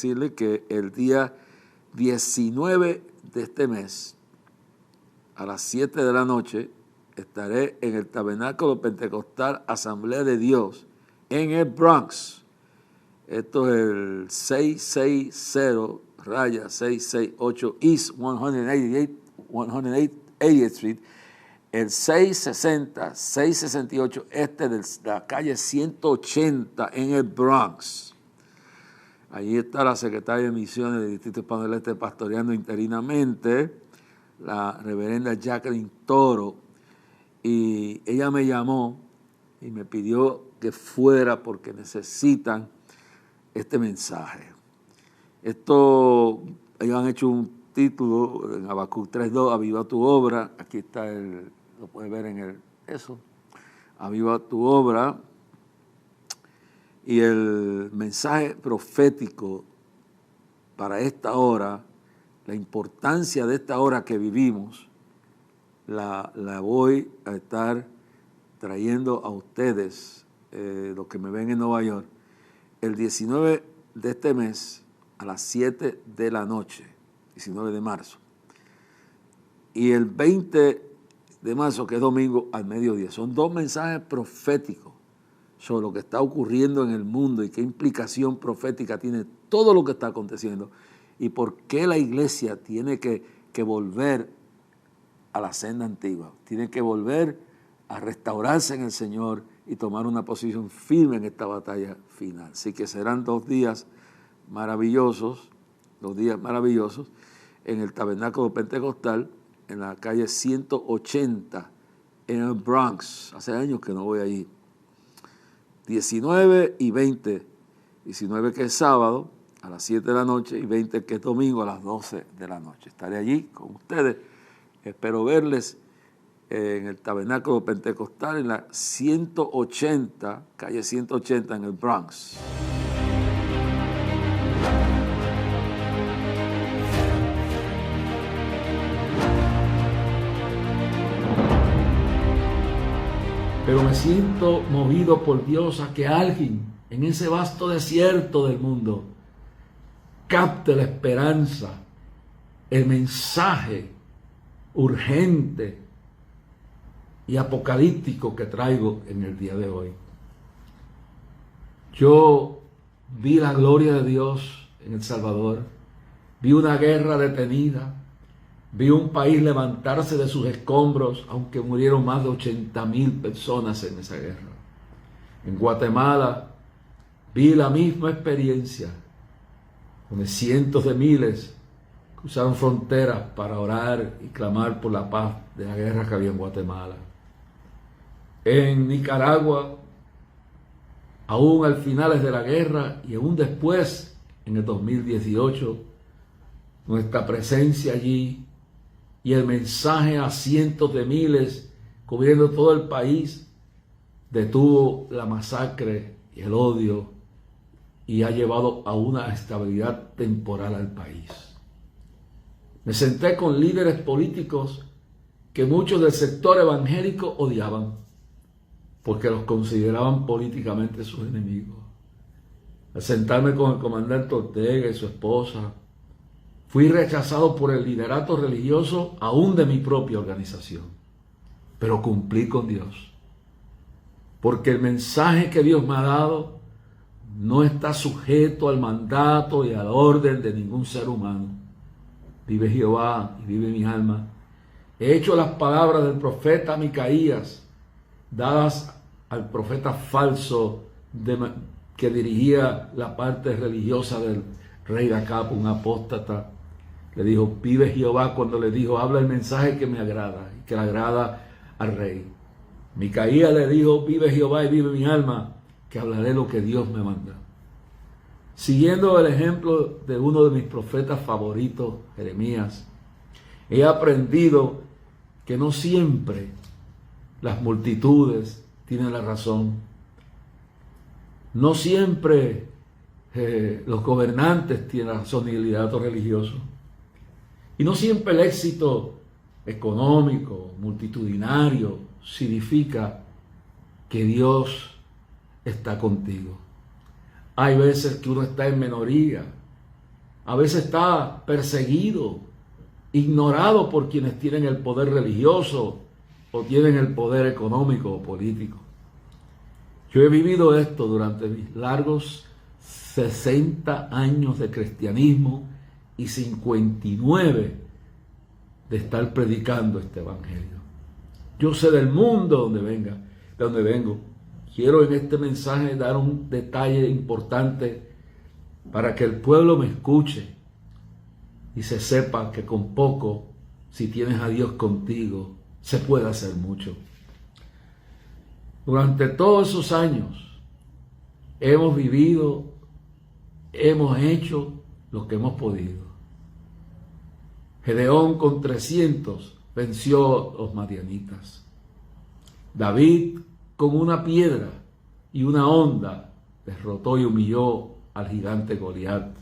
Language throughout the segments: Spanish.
decirle que el día 19 de este mes, a las 7 de la noche, estaré en el Tabernáculo Pentecostal Asamblea de Dios en el Bronx. Esto es el 660-668 East 180th Street, el 660-668 este de la calle 180 en el Bronx. Allí está la secretaria de Misiones del Distrito Hispano del Este pastoreando interinamente, la reverenda Jacqueline Toro, y ella me llamó y me pidió que fuera porque necesitan este mensaje. Ellos han hecho un título en Habacuc 3:2, Aviva tu obra. Aquí está lo puedes ver en eso. Aviva tu obra. Y el mensaje profético para esta hora, la importancia de esta hora que vivimos, la voy a estar trayendo a ustedes, los que me ven en Nueva York, el 19 de este mes a las 7 de la noche, 19 de marzo. Y el 20 de marzo, que es domingo, al mediodía. Son dos mensajes proféticos sobre lo que está ocurriendo en el mundo y qué implicación profética tiene todo lo que está aconteciendo y por qué la iglesia tiene que volver a la senda antigua, tiene que volver a restaurarse en el Señor y tomar una posición firme en esta batalla final. Así que serán 2 días maravillosos, en el Tabernáculo Pentecostal, en la calle 180, en el Bronx. Hace años que no voy allí. 19 y 20, 19 que es sábado a las 7 de la noche y 20 que es domingo a las 12 de la noche. Estaré allí con ustedes, espero verles en el Tabernáculo Pentecostal en la 180, calle 180 en el Bronx. Pero me siento movido por Dios a que alguien en ese vasto desierto del mundo capte la esperanza, el mensaje urgente y apocalíptico que traigo en el día de hoy. Yo vi la gloria de Dios en El Salvador, vi una guerra detenida, vi un país levantarse de sus escombros, aunque murieron más de 80,000 personas en esa guerra. En Guatemala vi la misma experiencia, donde cientos de miles cruzaron fronteras para orar y clamar por la paz de la guerra que había en Guatemala. En Nicaragua, aún al finales de la guerra y aún después, en el 2018, nuestra presencia allí y el mensaje a cientos de miles cubriendo todo el país detuvo la masacre y el odio y ha llevado a una estabilidad temporal al país. Me senté con líderes políticos que muchos del sector evangélico odiaban porque los consideraban políticamente sus enemigos. Al sentarme con el comandante Ortega y su esposa, fui rechazado por el liderato religioso aún de mi propia organización, pero cumplí con Dios, porque el mensaje que Dios me ha dado no está sujeto al mandato y al orden de ningún ser humano. Vive Jehová y vive mi alma. He hecho las palabras del profeta Micaías, dadas al profeta falso que dirigía la parte religiosa del rey Acab, un apóstata. Le dijo, vive Jehová, cuando le dijo, habla el mensaje que me agrada y que le agrada al rey. Micaías le dijo, vive Jehová y vive mi alma, que hablaré lo que Dios me manda. Siguiendo el ejemplo de uno de mis profetas favoritos, Jeremías, he aprendido que no siempre las multitudes tienen la razón. No siempre los gobernantes tienen la razón ni el liderato religioso. Y no siempre el éxito económico, multitudinario, significa que Dios está contigo. Hay veces que uno está en minoría a veces está perseguido, ignorado por quienes tienen el poder religioso o tienen el poder económico o político. Yo he vivido esto durante mis largos 60 años de cristianismo y 59 de estar predicando este evangelio. Yo sé del mundo de donde vengo. Quiero en este mensaje dar un detalle importante para que el pueblo me escuche y se sepa que con poco, si tienes a Dios contigo, se puede hacer mucho. Durante todos esos años hemos vivido, hemos hecho lo que hemos podido. Gedeón con 300 venció a los madianitas. David con una piedra y una honda derrotó y humilló al gigante Goliat,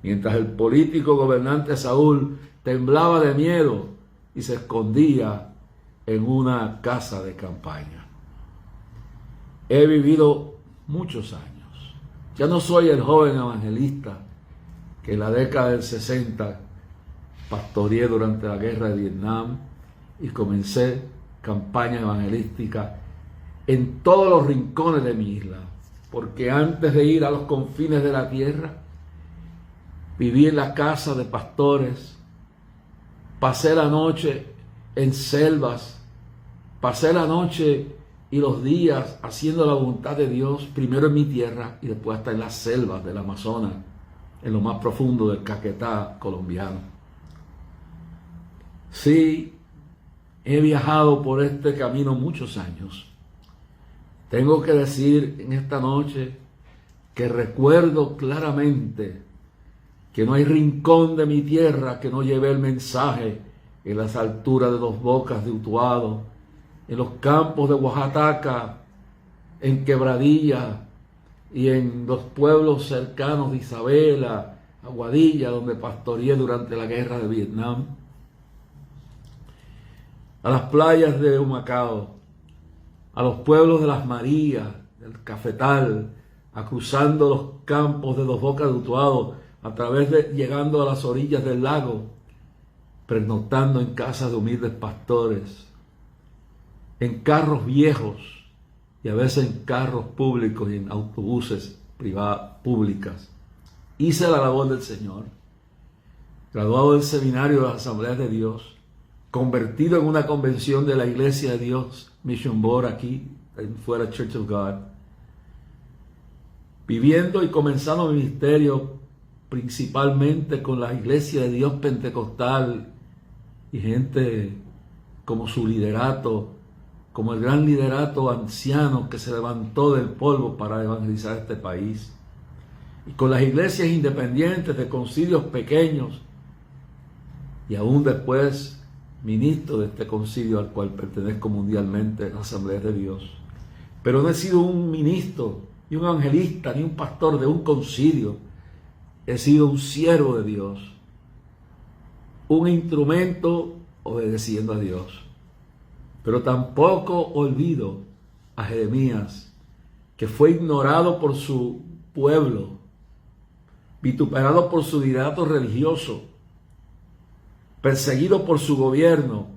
mientras el político gobernante Saúl temblaba de miedo y se escondía en una casa de campaña. He vivido muchos años. Ya no soy el joven evangelista que en la década del 60 pastoreé durante la guerra de Vietnam y comencé campaña evangelística en todos los rincones de mi isla, porque antes de ir a los confines de la tierra, viví en la casa de pastores, pasé la noche en selvas, pasé la noche y los días haciendo la voluntad de Dios, primero en mi tierra y después hasta en las selvas del Amazonas, en lo más profundo del Caquetá colombiano. Sí, he viajado por este camino muchos años. Tengo que decir en esta noche que recuerdo claramente que no hay rincón de mi tierra que no lleve el mensaje en las alturas de Dos Bocas de Utuado, en los campos de Oaxaca, en Quebradilla y en los pueblos cercanos de Isabela, Aguadilla, donde pastoreé durante la guerra de Vietnam, a las playas de Humacao, a los pueblos de Las Marías, del Cafetal, a cruzando los campos de Dos Bocas de Utuado, a través de llegando a las orillas del lago, pernoctando en casas de humildes pastores, en carros viejos y a veces en carros públicos y en autobuses públicas. Hice la labor del Señor, graduado del seminario de las Asambleas de Dios, convertido en una convención de la Iglesia de Dios, Mission Board aquí, fuera Church of God, viviendo y comenzando mi ministerio principalmente con la Iglesia de Dios Pentecostal y gente como su liderato, como el gran liderato anciano que se levantó del polvo para evangelizar este país, y con las iglesias independientes de concilios pequeños, y aún después ministro de este concilio al cual pertenezco mundialmente, la Asamblea de Dios. Pero no he sido un ministro, ni un evangelista, ni un pastor de un concilio. He sido un siervo de Dios, un instrumento obedeciendo a Dios. Pero tampoco olvido a Jeremías, que fue ignorado por su pueblo, vituperado por su liderato religioso, perseguido por su gobierno,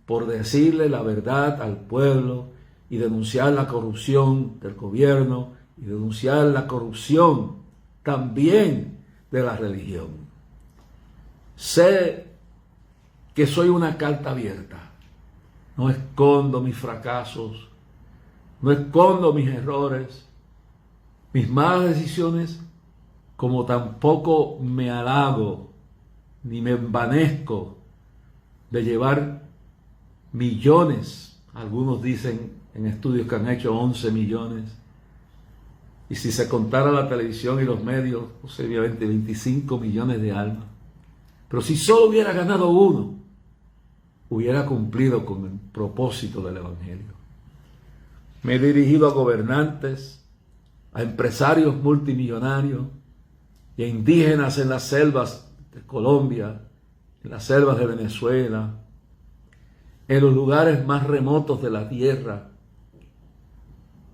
por decirle la verdad al pueblo y denunciar la corrupción del gobierno y denunciar la corrupción también de la religión. Sé que soy una carta abierta. No escondo mis fracasos, no escondo mis errores, mis malas decisiones, como tampoco me halago ni me envanezco de llevar millones, algunos dicen en estudios que han hecho 11 millones, y si se contara la televisión y los medios, posiblemente 25 millones de almas. Pero si solo hubiera ganado uno, hubiera cumplido con el propósito del Evangelio. Me he dirigido a gobernantes, a empresarios multimillonarios y a indígenas en las selvas de Colombia, en las selvas de Venezuela, en los lugares más remotos de la tierra.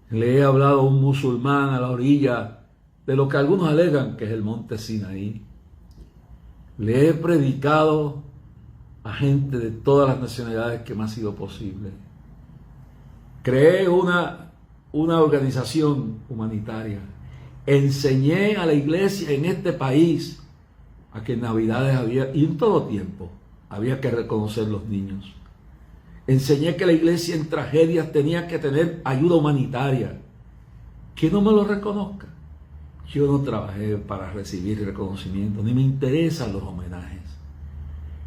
Le he hablado a un musulmán a la orilla de lo que algunos alegan que es el monte Sinaí. le he predicado a gente de todas las nacionalidades que me ha sido posible. Creé una organización humanitaria. Enseñé a la iglesia en este país a que en Navidades había, y en todo tiempo, había que reconocer los niños. Enseñé que la iglesia en tragedias tenía que tener ayuda humanitaria. Que no me lo reconozca. Yo no trabajé para recibir reconocimiento, ni me interesan los homenajes,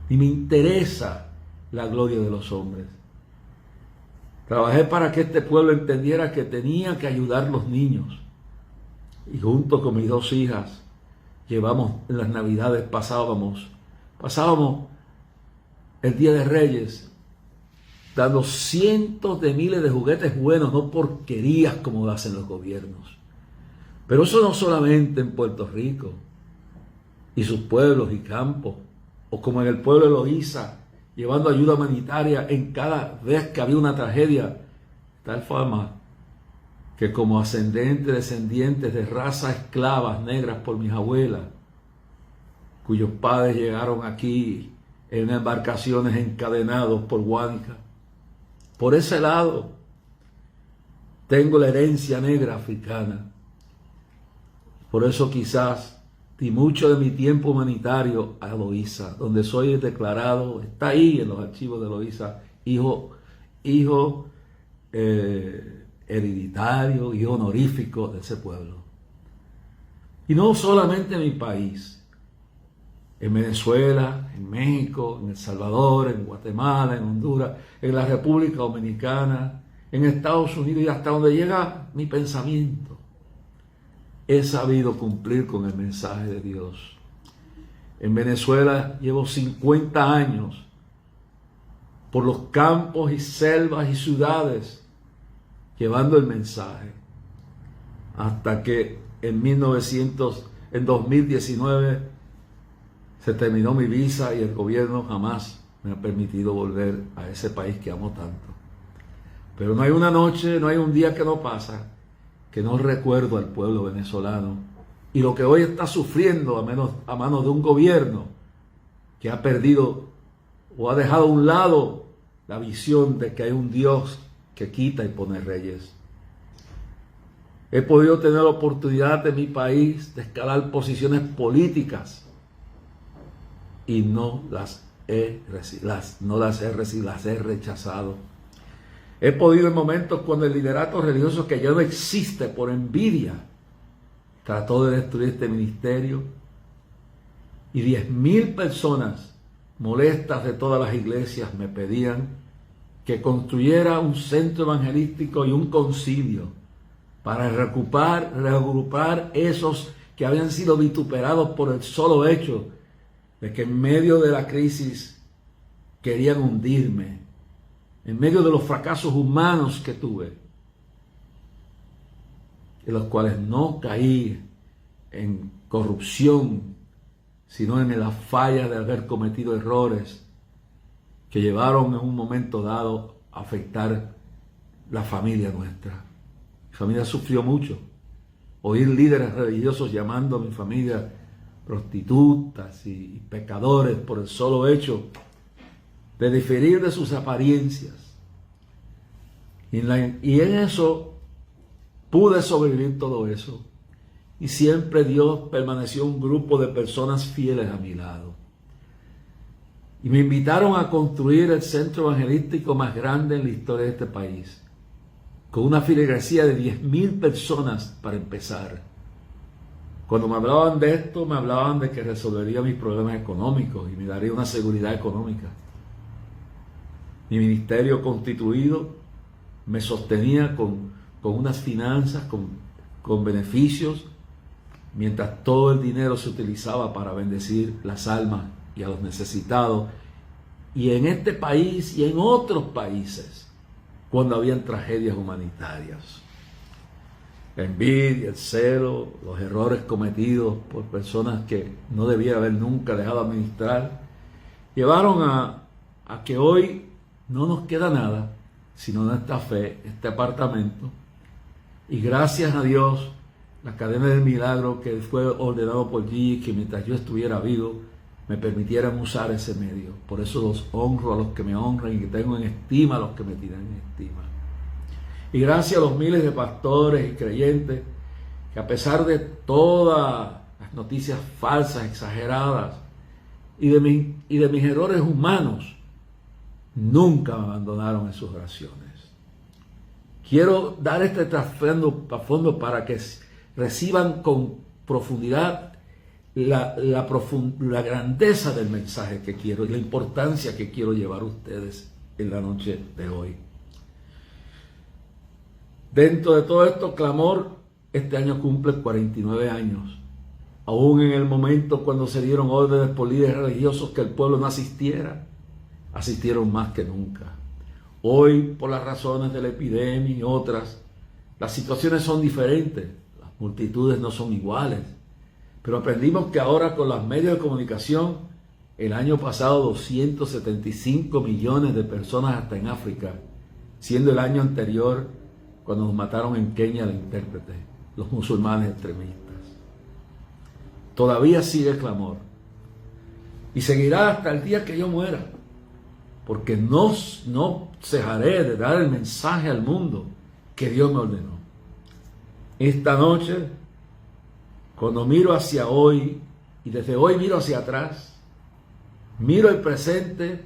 ni me interesa la gloria de los hombres. Trabajé para que este pueblo entendiera que tenía que ayudar a los niños. Y junto con mis dos hijas, llevamos en las Navidades, pasábamos el Día de Reyes, dando cientos de miles de juguetes buenos, no porquerías como hacen los gobiernos. Pero eso no solamente en Puerto Rico y sus pueblos y campos, o como en el pueblo de Loíza, llevando ayuda humanitaria en cada vez que había una tragedia, de tal forma que como descendientes de razas esclavas negras por mis abuelas, cuyos padres llegaron aquí en embarcaciones encadenados por Guánica, por ese lado tengo la herencia negra africana. Por eso quizás di mucho de mi tiempo humanitario a Loíza, donde soy declarado, está ahí en los archivos de Loíza, hijo hereditario, hijo honorífico de ese pueblo. Y no solamente en mi país, en Venezuela, en México, en El Salvador, en Guatemala, en Honduras, en la República Dominicana, en Estados Unidos y hasta donde llega mi pensamiento. He sabido cumplir con el mensaje de Dios. En Venezuela llevo 50 años por los campos y selvas y ciudades llevando el mensaje, hasta que en 2019 se terminó mi visa y el gobierno jamás me ha permitido volver a ese país que amo tanto. Pero no hay una noche, no hay un día que no pasa que no recuerdo al pueblo venezolano y lo que hoy está sufriendo a manos de un gobierno que ha perdido o ha dejado a un lado la visión de que hay un Dios que quita y pone reyes. He podido tener la oportunidad de mi país de escalar posiciones políticas y las he rechazado. He podido en momentos cuando el liderato religioso, que ya no existe por envidia, trató de destruir este ministerio, y 10,000 personas molestas de todas las iglesias me pedían que construyera un centro evangelístico y un concilio para reagrupar esos que habían sido vituperados por el solo hecho de que en medio de la crisis querían hundirme, en medio de los fracasos humanos que tuve, en los cuales no caí en corrupción, sino en la falla de haber cometido errores que llevaron en un momento dado a afectar la familia nuestra. Mi familia sufrió mucho. Oír líderes religiosos llamando a mi familia prostitutas y pecadores por el solo hecho de diferir de sus apariencias. Y en eso pude sobrevivir todo eso. Y siempre Dios permaneció un grupo de personas fieles a mi lado. Y me invitaron a construir el centro evangelístico más grande en la historia de este país, con una feligresía de 10,000 personas para empezar. Cuando me hablaban de esto, me hablaban de que resolvería mis problemas económicos y me daría una seguridad económica. Mi ministerio constituido me sostenía con unas finanzas, con beneficios, mientras todo el dinero se utilizaba para bendecir las almas y a los necesitados, y en este país y en otros países, cuando habían tragedias humanitarias. La envidia, el celo, los errores cometidos por personas que no debía haber nunca dejado administrar, llevaron a que hoy no nos queda nada, sino nuestra fe, este apartamento, y gracias a Dios, la cadena del milagro que fue ordenado por Gigi, que mientras yo estuviera vivo, me permitieran usar ese medio. Por eso los honro a los que me honran y que tengo en estima a los que me tienen en estima. Y gracias a los miles de pastores y creyentes que a pesar de todas las noticias falsas, exageradas y de mis errores humanos, nunca me abandonaron en sus oraciones. Quiero dar este trasfondo para que reciban con profundidad la grandeza del mensaje que quiero y la importancia que quiero llevar a ustedes en la noche de hoy. Dentro de todo esto, Clamor este año cumple 49 años. Aún en el momento cuando se dieron órdenes por líderes religiosos que el pueblo no asistiera, asistieron más que nunca. Hoy, por las razones de la epidemia y otras, las situaciones son diferentes, las multitudes no son iguales. Pero aprendimos que ahora con los medios de comunicación, el año pasado 275 millones de personas hasta en África, siendo el año anterior cuando nos mataron en Kenia la intérprete, los musulmanes extremistas. Todavía sigue el clamor y seguirá hasta el día que yo muera, porque no cejaré de dar el mensaje al mundo que Dios me ordenó. Esta noche, cuando miro hacia hoy y desde hoy miro hacia atrás, miro el presente,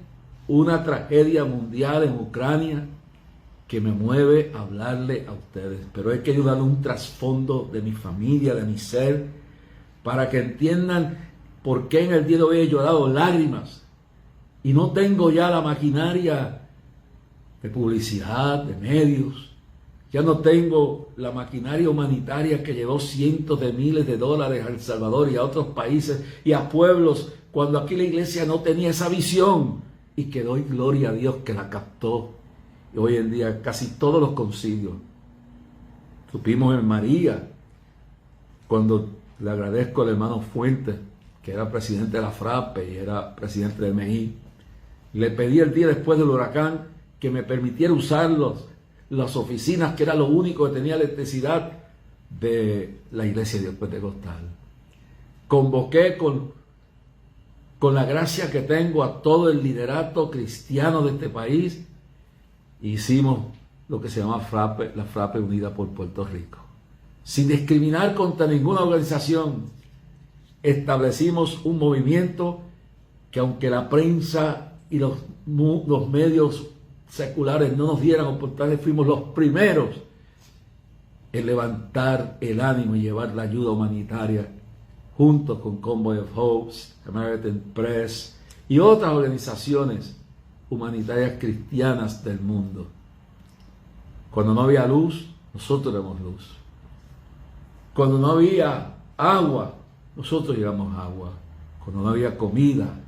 una tragedia mundial en Ucrania que me mueve a hablarle a ustedes. Pero he querido darle un trasfondo de mi familia, de mi ser, para que entiendan por qué en el día de hoy he llorado lágrimas y no tengo ya la maquinaria de publicidad, de medios. Ya no tengo la maquinaria humanitaria que llevó cientos de miles de dólares a El Salvador y a otros países y a pueblos, cuando aquí la iglesia no tenía esa visión, y que doy gloria a Dios que la captó. Y hoy en día casi todos los concilios. Supimos en María, cuando le agradezco al hermano Fuentes, que era presidente de la FRAPE y era presidente de MEI, le pedí el día después del huracán que me permitiera usar las oficinas, que era lo único que tenía electricidad de la iglesia de Dios Pentecostal. Convoqué con la gracia que tengo a todo el liderato cristiano de este país. Hicimos lo que se llama FRAPE, la FRAPE Unida por Puerto Rico. Sin discriminar contra ninguna organización, establecimos un movimiento que, aunque la prensa y los medios seculares no nos dieran oportunidades, fuimos los primeros en levantar el ánimo y llevar la ayuda humanitaria junto con Convoy of Hope, American Press y otras organizaciones humanitarias cristianas del mundo. Cuando no había luz, nosotros damos luz. Cuando no había agua, nosotros llevamos agua. Cuando no había comida,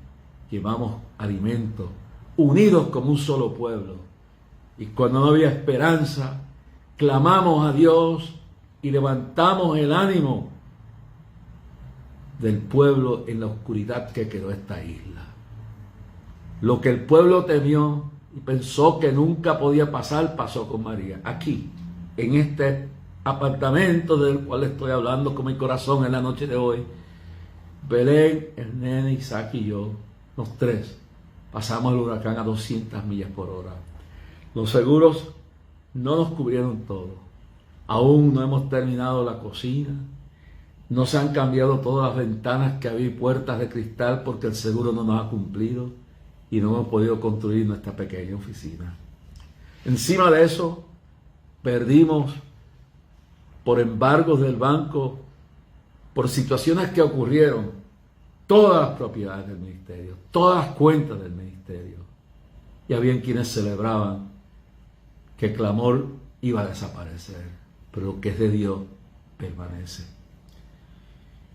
llevamos alimento, unidos como un solo pueblo. Y cuando no había esperanza, clamamos a Dios y levantamos el ánimo del pueblo en la oscuridad que quedó esta isla. Lo que el pueblo temió y pensó que nunca podía pasar, pasó con María. Aquí, en este apartamento del cual estoy hablando con mi corazón en la noche de hoy, Belén, el nene, Isaac y yo, los tres, pasamos el huracán a 200 millas por hora. Los seguros no nos cubrieron todo. Aún no hemos terminado la cocina. No se han cambiado todas las ventanas que había y puertas de cristal porque el seguro no nos ha cumplido y no hemos podido construir nuestra pequeña oficina. Encima de eso, perdimos por embargos del banco, por situaciones que ocurrieron, todas las propiedades del ministerio, todas las cuentas del ministerio. Y habían quienes celebraban que el clamor iba a desaparecer, pero lo que es de Dios permanece.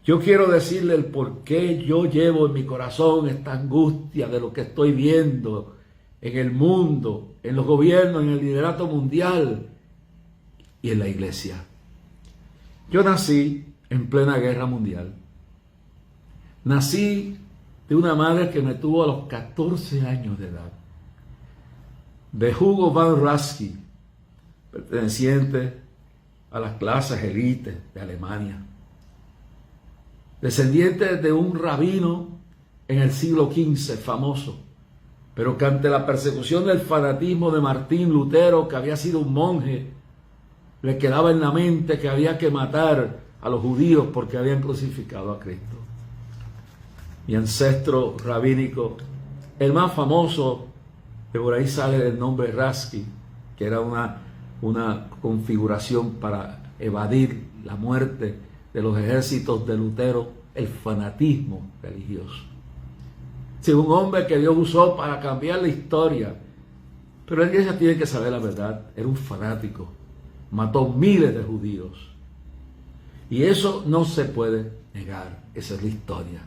Yo quiero decirle el por qué yo llevo en mi corazón esta angustia de lo que estoy viendo en el mundo, en los gobiernos, en el liderato mundial y en la iglesia. Yo nací en plena guerra mundial. Nací de una madre que me tuvo a los 14 años de edad. De Hugo Van Rasky, perteneciente a las clases élites de Alemania. Descendiente de un rabino en el siglo XV, famoso, pero que ante la persecución del fanatismo de Martín Lutero, que había sido un monje, le quedaba en la mente que había que matar a los judíos porque habían crucificado a Cristo. Mi ancestro rabínico, el más famoso, de por ahí sale el nombre Raski, que era una configuración para evadir la muerte de los ejércitos de Lutero, el fanatismo religioso. Sí, un hombre que Dios usó para cambiar la historia, pero la iglesia tiene que saber la verdad, era un fanático, mató miles de judíos, y eso no se puede negar, esa es la historia.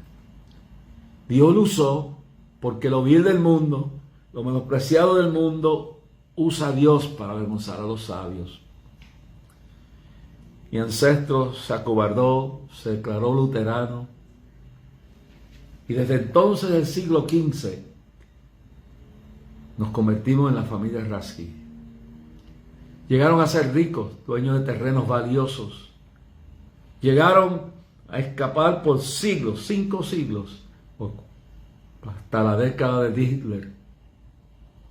Dios lo usó porque lo vil del mundo, lo menospreciado del mundo, usa a Dios para avergonzar a los sabios. Mi ancestro se acobardó, se declaró luterano, y desde entonces del siglo XV nos convertimos en la familia Raski. Llegaron a ser ricos, dueños de terrenos valiosos. Llegaron a escapar por siglos, 5 siglos, hasta la década de Hitler,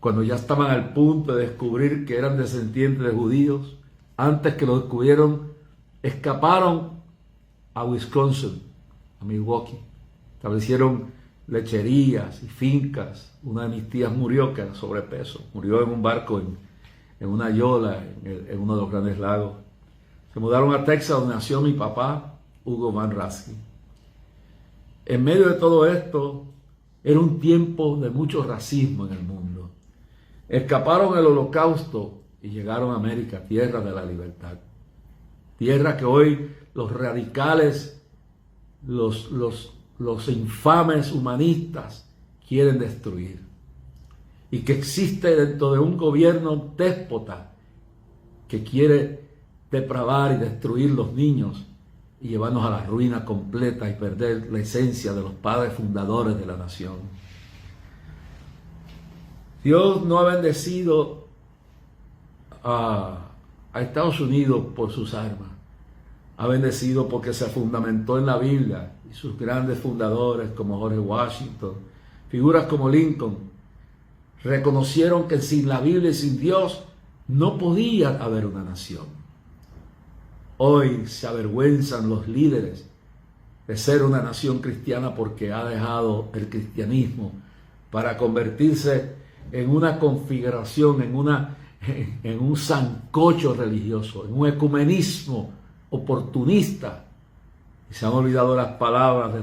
cuando ya estaban al punto de descubrir que eran descendientes de judíos. Antes que lo descubrieron, escaparon a Wisconsin, a Milwaukee. Establecieron lecherías y fincas. Una de mis tías murió, que era sobrepeso. Murió en un barco, en una yola, en uno de los Grandes Lagos. Se mudaron a Texas, donde nació mi papá, Hugo Van Raski. En medio de todo esto, era un tiempo de mucho racismo en el mundo. Escaparon del Holocausto y llegaron a América, tierra de la libertad. Tierra que hoy los radicales, los infames humanistas quieren destruir. Y que existe dentro de un gobierno déspota que quiere depravar y destruir los niños y llevarnos a la ruina completa y perder la esencia de los padres fundadores de la nación. Dios no ha bendecido a Estados Unidos por sus armas. Ha bendecido porque se fundamentó en la Biblia y sus grandes fundadores como George Washington, figuras como Lincoln, reconocieron que sin la Biblia y sin Dios no podía haber una nación. Hoy se avergüenzan los líderes de ser una nación cristiana porque ha dejado el cristianismo para convertirse en una configuración, en un sancocho religioso, en un ecumenismo oportunista. Y se han olvidado las palabras de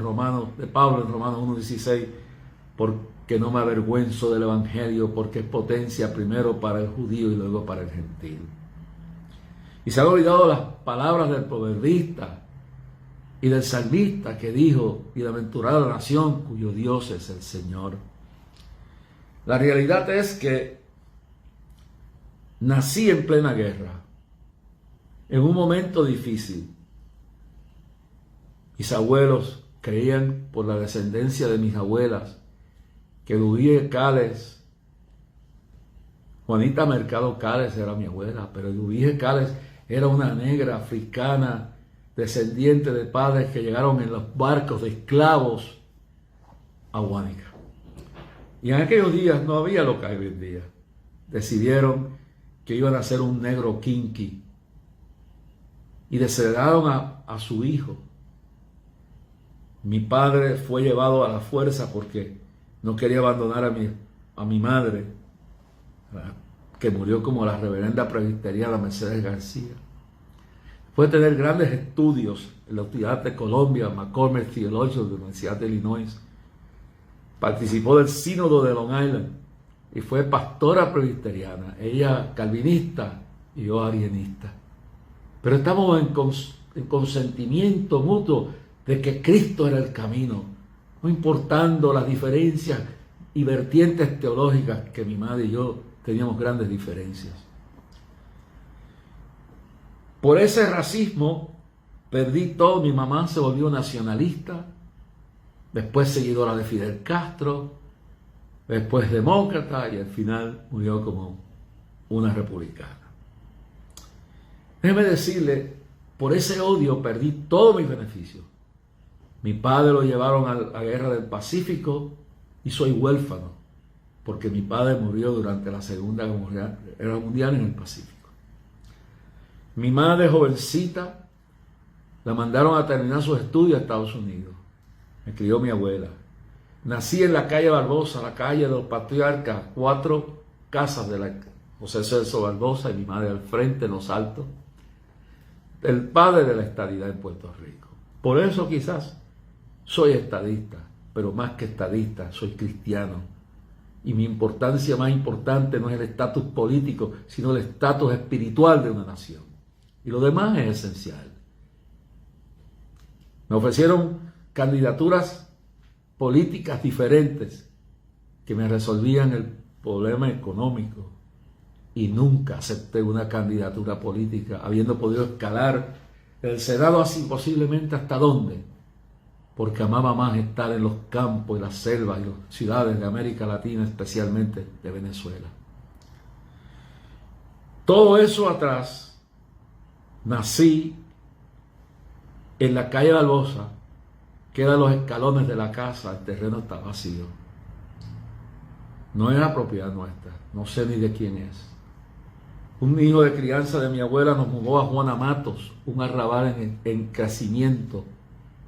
Pablo en Romanos 1:16, porque no me avergüenzo del evangelio, porque es potencia primero para el judío y luego para el gentil. Y se han olvidado las palabras del proverbista y del salmista que dijo: bienaventurada la nación cuyo Dios es el Señor. La realidad es que nací en plena guerra, en un momento difícil. Mis abuelos creían, por la descendencia de mis abuelas, que Dubie Cales, Juanita Mercado Cales era mi abuela, pero Dubie Cales era una negra africana, descendiente de padres que llegaron en los barcos de esclavos a Guánica. Y en aquellos días no había lo que hay hoy en día. Decidieron que iban a hacer un negro kinky y desheredaron a su hijo. Mi padre fue llevado a la fuerza porque no quería abandonar a mi madre, que murió como la reverenda presbiteriana Mercedes García. Fue tener grandes estudios en la Universidad de Columbia, McCormick Theological de la Universidad de Illinois. Participó del sínodo de Long Island y fue pastora presbiteriana, ella calvinista y yo arianista. Pero estamos en consentimiento mutuo de que Cristo era el camino, no importando las diferencias y vertientes teológicas, que mi madre y yo teníamos grandes diferencias. Por ese racismo perdí todo. Mi mamá se volvió nacionalista, después seguidora de Fidel Castro, después demócrata y al final murió como una republicana. Déjeme decirle, por ese odio perdí todos mis beneficios. Mi padre lo llevaron a la guerra del Pacífico y soy huérfano, porque mi padre murió durante la Segunda Guerra Mundial en el Pacífico. Mi madre, jovencita, la mandaron a terminar sus estudios a Estados Unidos. Me crió mi abuela. Nací en la calle Barbosa, la calle de los Patriarcas, 4 casas de la José Celso Barbosa y mi madre al frente, en Los Altos, el padre de la estadidad en Puerto Rico. Por eso quizás soy estadista, pero más que estadista, soy cristiano. Y mi importancia más importante no es el estatus político, sino el estatus espiritual de una nación. Y lo demás es esencial. Me ofrecieron candidaturas políticas diferentes que me resolvían el problema económico. Y nunca acepté una candidatura política, habiendo podido escalar el Senado así posiblemente hasta dónde, porque amaba más estar en los campos y las selvas y las ciudades de América Latina, especialmente de Venezuela. Todo eso atrás, nací en la calle Barbosa, que eran los escalones de la casa, el terreno está vacío. No era propiedad nuestra, no sé ni de quién es. Un hijo de crianza de mi abuela nos mudó a Juana Matos, un arrabal en crecimiento.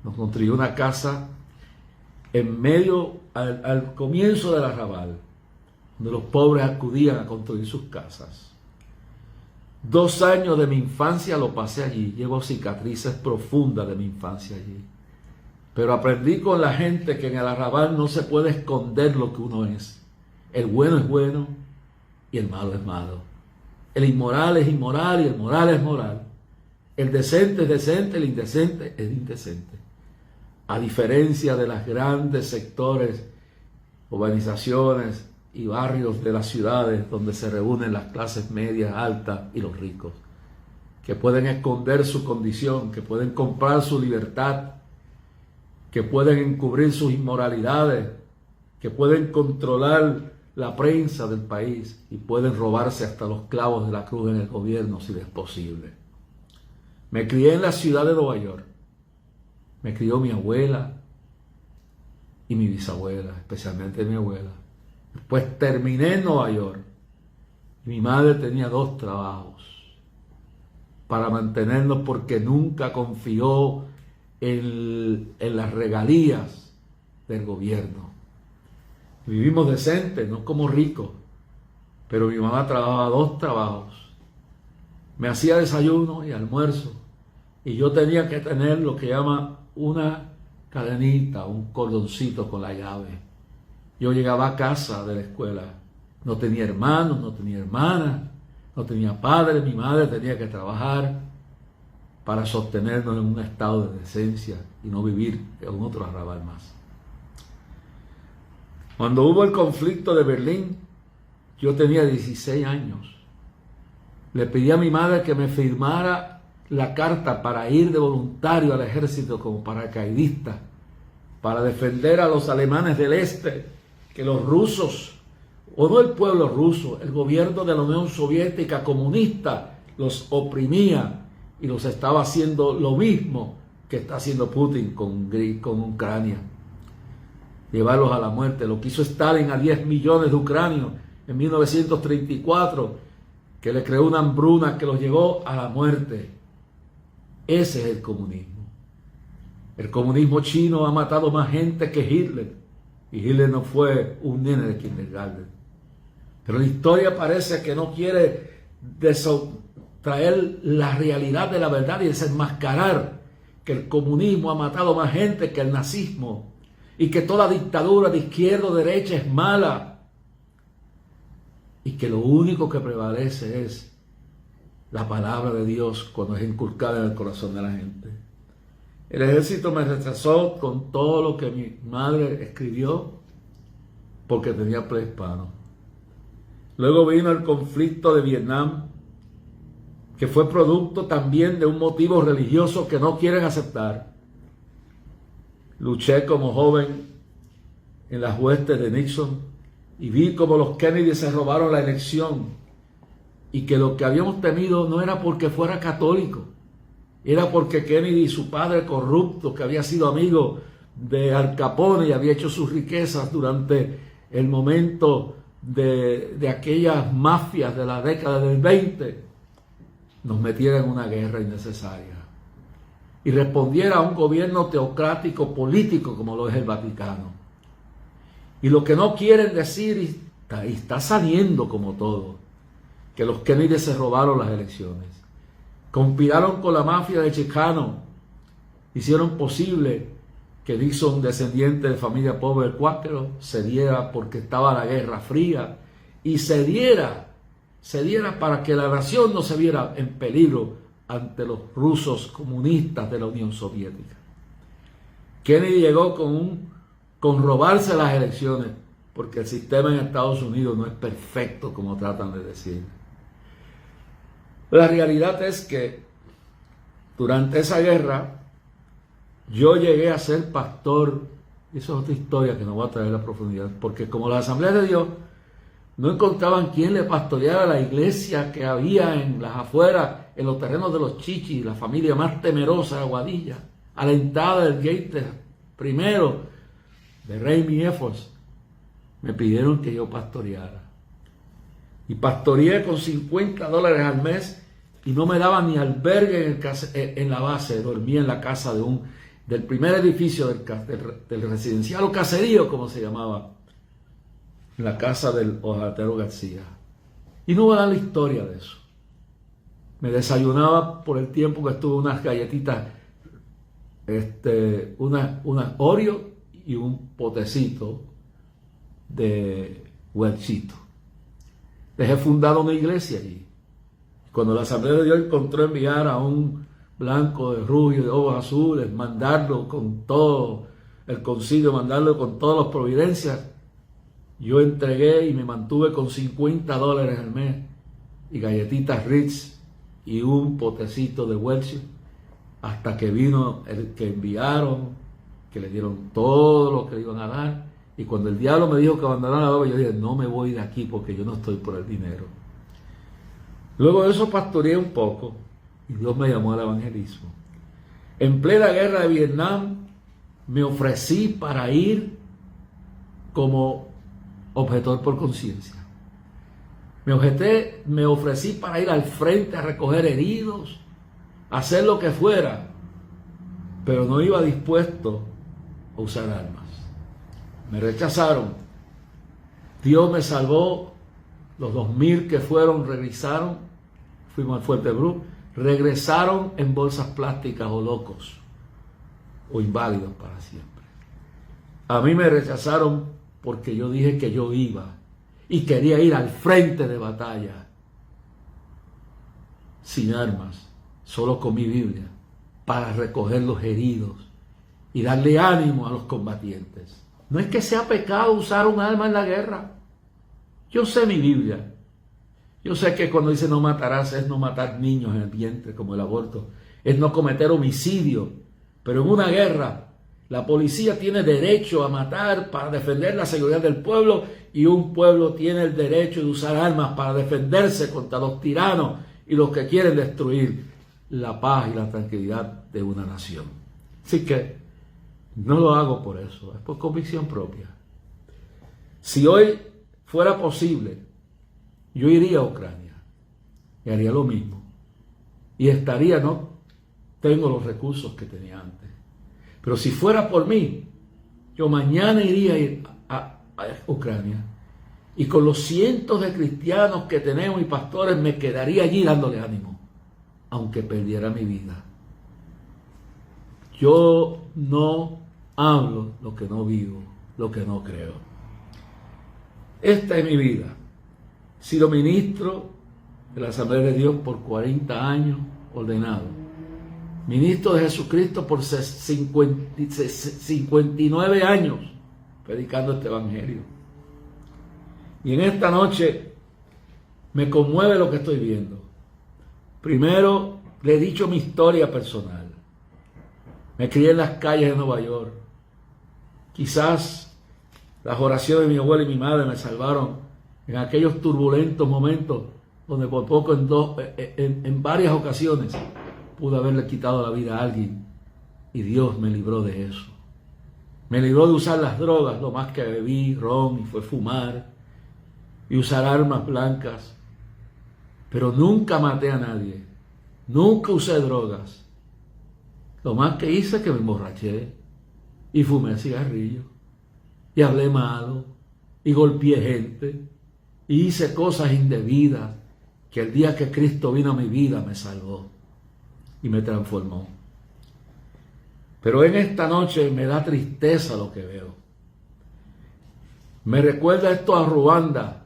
Nos construyó una casa en medio, al comienzo del arrabal, donde los pobres acudían a construir sus casas. 2 años de mi infancia lo pasé allí. Llevo cicatrices profundas de mi infancia allí. Pero aprendí con la gente que en el arrabal no se puede esconder lo que uno es. El bueno es bueno y el malo es malo. El inmoral es inmoral y el moral es moral. El decente es decente, el indecente es indecente. A diferencia de los grandes sectores, urbanizaciones y barrios de las ciudades donde se reúnen las clases medias, altas y los ricos, que pueden esconder su condición, que pueden comprar su libertad, que pueden encubrir sus inmoralidades, que pueden controlar la prensa del país y pueden robarse hasta los clavos de la cruz en el gobierno si es posible. Me crié en la ciudad de Nueva York. Me crió mi abuela y mi bisabuela, especialmente mi abuela. Después terminé en Nueva York. Mi madre tenía 2 trabajos para mantenernos porque nunca confió en las regalías del gobierno. Vivimos decentes, no como ricos, pero mi mamá trabajaba 2 trabajos. Me hacía desayuno y almuerzo y yo tenía que tener lo que llama una cadenita, un cordoncito con la llave. Yo llegaba a casa de la escuela, no tenía hermanos, no tenía hermanas, no tenía padre, mi madre tenía que trabajar para sostenernos en un estado de decencia y no vivir en otro arrabal más. Cuando hubo el conflicto de Berlín, yo tenía 16 años. Le pedí a mi madre que me firmara la carta para ir de voluntario al ejército como paracaidista, para defender a los alemanes del este, que los rusos, o no el pueblo ruso, el gobierno de la Unión Soviética comunista los oprimía y los estaba haciendo lo mismo que está haciendo Putin con Ucrania. Llevarlos a la muerte. Lo que hizo Stalin a 10 millones de ucranios en 1934, que le creó una hambruna que los llevó a la muerte. Ese es el comunismo. El comunismo chino ha matado más gente que Hitler. Y Hitler no fue un nene de kindergarten. Pero la historia parece que no quiere traer la realidad de la verdad y desenmascarar que el comunismo ha matado más gente que el nazismo. Y que toda dictadura de izquierda o derecha es mala. Y que lo único que prevalece es la palabra de Dios cuando es inculcada en el corazón de la gente. El ejército me rechazó con todo lo que mi madre escribió porque tenía prehispano. Luego vino el conflicto de Vietnam, que fue producto también de un motivo religioso que no quieren aceptar. Luché como joven en las huestes de Nixon y vi cómo los Kennedy se robaron la elección y que lo que habíamos temido no era porque fuera católico, era porque Kennedy, su padre corrupto, que había sido amigo de Al Capone y había hecho sus riquezas durante el momento de aquellas mafias de la década del 20, nos metiera en una guerra innecesaria y respondiera a un gobierno teocrático político como lo es el Vaticano. Y lo que no quieren decir, y está saliendo como todo, que los Kennedy se robaron las elecciones, conspiraron con la mafia de Chicano, hicieron posible que Nixon, descendiente de familia pobre cuáquero, cediera porque estaba la Guerra Fría y cediera para que la nación no se viera en peligro ante los rusos comunistas de la Unión Soviética. Kennedy llegó con robarse las elecciones, porque el sistema en Estados Unidos no es perfecto como tratan de decir. La realidad es que durante esa guerra yo llegué a ser pastor. Eso es otra historia que no voy a traer a profundidad, porque como las Asambleas de Dios no encontraban quien le pastoreara la iglesia que había en las afueras, en los terrenos de los Chichis, la familia más temerosa de Aguadilla, a la entrada del gate primero de Raimi Efforts, me pidieron que yo pastoreara. Y pastoreé con $50 al mes y no me daban ni albergue en la base. Dormía en la casa del primer edificio del residencial o caserío, como se llamaba, en la casa del hojalatero García. Y no voy a dar la historia de eso. Me desayunaba por el tiempo que estuve unas galletitas, una Oreo y un potecito de huerchito. Dejé fundada una iglesia allí. Cuando la Asamblea de Dios encontró enviar a un blanco de rubio, de ojos azules, mandarlo con todo el concilio, mandarlo con todas las providencias, yo entregué y me mantuve con $50 al mes y galletitas Ritz y un potecito de Welch, hasta que vino el que enviaron, que le dieron todo lo que le iban a dar. Y cuando el diablo me dijo que abandonara la obra, yo dije, no me voy de aquí porque yo no estoy por el dinero. Luego de eso pastoreé un poco y Dios me llamó al evangelismo. En plena guerra de Vietnam me ofrecí para ir como objetor por conciencia. Me ofrecí para ir al frente a recoger heridos, a hacer lo que fuera, pero no iba dispuesto a usar armas. Me rechazaron. Dios me salvó. Los 2000 que fueron regresaron. Fuimos al Fuerte Bruce. Regresaron en bolsas plásticas o locos o inválidos para siempre. A mí me rechazaron porque yo dije que yo iba y quería ir al frente de batalla sin armas, solo con mi Biblia, para recoger los heridos y darle ánimo a los combatientes. No es que sea pecado usar un arma en la guerra. Yo sé mi Biblia. Yo sé que cuando dice no matarás es no matar niños en el vientre como el aborto. Es no cometer homicidio. Pero en una guerra la policía tiene derecho a matar para defender la seguridad del pueblo y un pueblo tiene el derecho de usar armas para defenderse contra los tiranos y los que quieren destruir la paz y la tranquilidad de una nación. Así que no lo hago por eso, es por convicción propia. Si hoy fuera posible, yo iría a Ucrania y haría lo mismo. Y no tengo los recursos que tenía antes. Pero si fuera por mí, yo mañana iría a Ucrania. Y con los cientos de cristianos que tenemos y pastores, me quedaría allí dándole ánimo, aunque perdiera mi vida. Yo no hablo lo que no vivo, lo que no creo. Esta es mi vida. He sido ministro de la Asamblea de Dios por 40 años, ordenado. Ministro de Jesucristo por 59 años, predicando este evangelio. Y en esta noche me conmueve lo que estoy viendo. Primero, le he dicho mi historia personal. Me crié en las calles de Nueva York. Quizás las oraciones de mi abuela y mi madre me salvaron en aquellos turbulentos momentos donde por poco en varias ocasiones pude haberle quitado la vida a alguien y Dios me libró de eso. Me libró de usar las drogas, lo más que bebí ron y fue fumar y usar armas blancas. Pero nunca maté a nadie, nunca usé drogas. Lo más que hice es que me emborraché y fumé cigarrillo y hablé malo y golpeé gente y hice cosas indebidas que el día que Cristo vino a mi vida me salvó y me transformó. Pero en esta noche me da tristeza lo que veo. Me recuerda esto a Ruanda.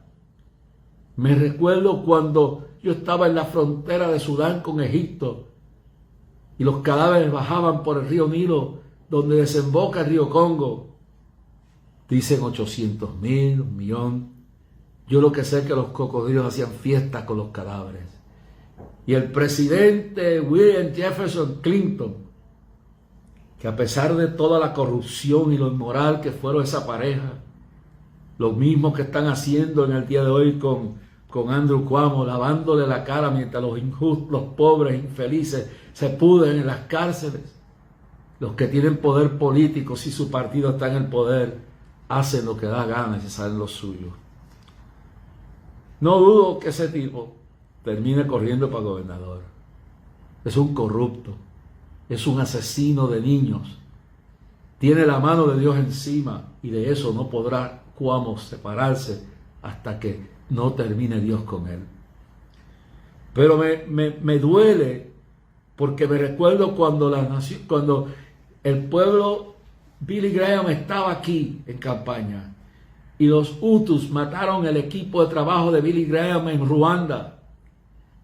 Me recuerdo cuando yo estaba en la frontera de Sudán con Egipto y los cadáveres bajaban por el río Nilo, donde desemboca el río Congo. Dicen 800,000, 1,000,000. Yo lo que sé es que los cocodrilos hacían fiestas con los cadáveres. Y el presidente William Jefferson Clinton, que a pesar de toda la corrupción y lo inmoral que fueron esa pareja, lo mismo que están haciendo en el día de hoy con Andrew Cuomo, lavándole la cara mientras los injustos, los pobres, infelices, se pudren en las cárceles. Los que tienen poder político, si su partido está en el poder, hacen lo que da gana y se salen los suyos. No dudo que ese tipo termine corriendo para gobernador. Es un corrupto. Es un asesino de niños. Tiene la mano de Dios encima y de eso no podrá Cuomo separarse hasta que no termine Dios con él. Pero me duele porque me recuerdo cuando el pueblo, Billy Graham estaba aquí en campaña y los Hutus mataron el equipo de trabajo de Billy Graham en Ruanda.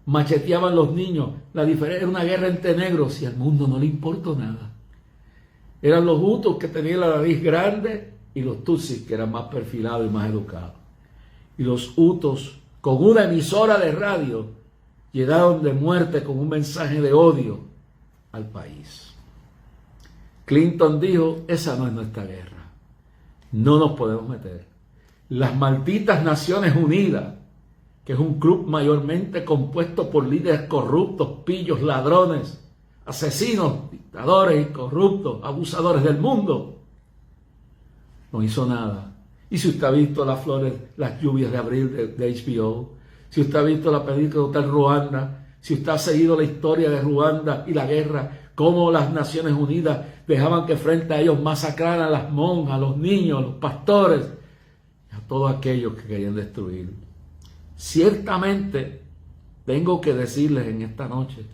Macheteaban los niños. La diferencia era una guerra entre negros y al mundo no le importó nada. Eran los Hutus que tenían la nariz grande y los Tutsis que eran más perfilados y más educados. Y los Hutus, con una emisora de radio, llegaron de muerte con un mensaje de odio al país. Clinton dijo, esa no es nuestra guerra. No nos podemos meter. Las malditas Naciones Unidas, que es un club mayormente compuesto por líderes corruptos, pillos, ladrones, asesinos, dictadores y corruptos, abusadores del mundo, no hizo nada. Y si usted ha visto las lluvias de abril de HBO, si usted ha visto la película Hotel Ruanda, si usted ha seguido la historia de Ruanda y la guerra, cómo las Naciones Unidas dejaban que frente a ellos masacraran a las monjas, a los niños, a los pastores, a todos aquellos que querían destruir. Ciertamente, tengo que decirles en esta noche